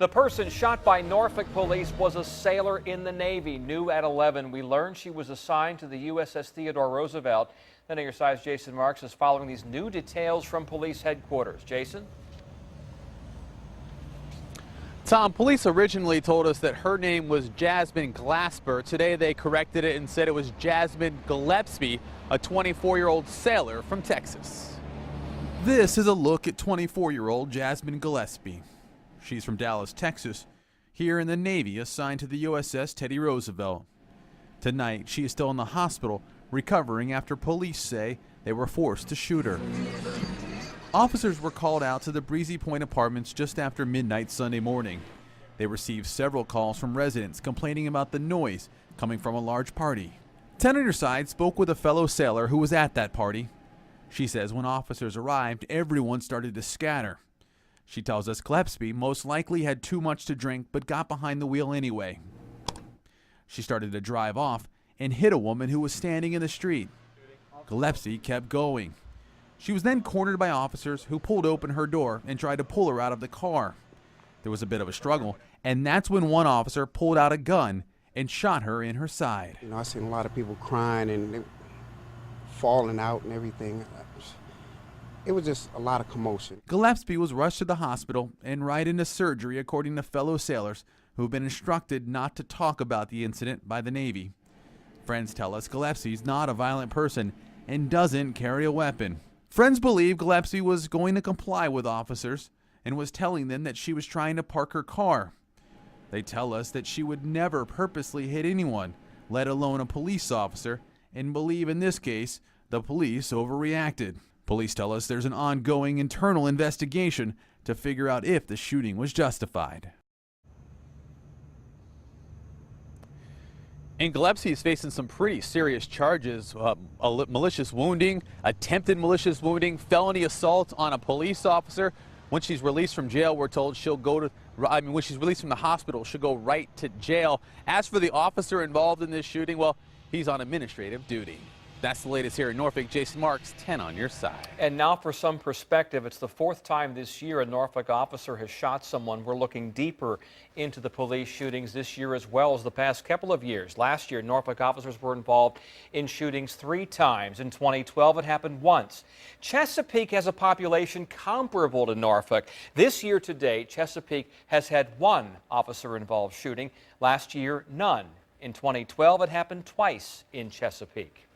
The person shot by Norfolk police was a sailor in the Navy. New at 11, we learned she was assigned to the USS Theodore Roosevelt. Then your side's Jason Marks is following these new details from police headquarters. Jason? Tom, police originally told us that her name was Jasmine Glasper. Today they corrected it and said it was Jasmine Gillespie, a 24-year-old sailor from Texas. This is a look at 24-year-old Jasmine Gillespie. She's from Dallas, Texas, here in the Navy, assigned to the USS Teddy Roosevelt. Tonight, she is still in the hospital, recovering after police say they were forced to shoot her. Officers were called out to the Breezy Point Apartments just after midnight Sunday morning. They received several calls from residents complaining about the noise coming from a large party. 10 on your side spoke with a fellow sailor who was at that party. She says when officers arrived, everyone started to scatter. She tells us Gillespie most likely had too much to drink but got behind the wheel anyway. She started to drive off and hit a woman who was standing in the street. Gillespie kept going. She was then cornered by officers who pulled open her door and tried to pull her out of the car. There was a bit of a struggle, and that's when one officer pulled out a gun and shot her in her side. I seen a lot of people crying and falling out and everything. It was just a lot of commotion. Gillespie was rushed to the hospital and right into surgery, according to fellow sailors who have been instructed not to talk about the incident by the Navy. Friends tell us Gillespie's not a violent person and doesn't carry a weapon. Friends believe Gillespie was going to comply with officers and was telling them that she was trying to park her car. They tell us that she would never purposely hit anyone, let alone a police officer, and believe in this case the police overreacted. Police tell us there's an ongoing internal investigation to figure out if the shooting was justified. And Gillespie is facing some pretty serious charges, malicious wounding, attempted malicious wounding, felony assault on a police officer. When she's released from jail, we're told when she's released from the hospital, she'll go right to jail. As for the officer involved in this shooting, well, he's on administrative duty. That's the latest here in Norfolk. Jason Marks, 10 on your side. And now for some perspective, it's the fourth time this year a Norfolk officer has shot someone. We're looking deeper into the police shootings this year as well as the past couple of years. Last year, Norfolk officers were involved in shootings 3 times. In 2012, it happened once. Chesapeake has a population comparable to Norfolk. This year to date, Chesapeake has had 1 officer-involved shooting. Last year, none. In 2012, it happened twice in Chesapeake.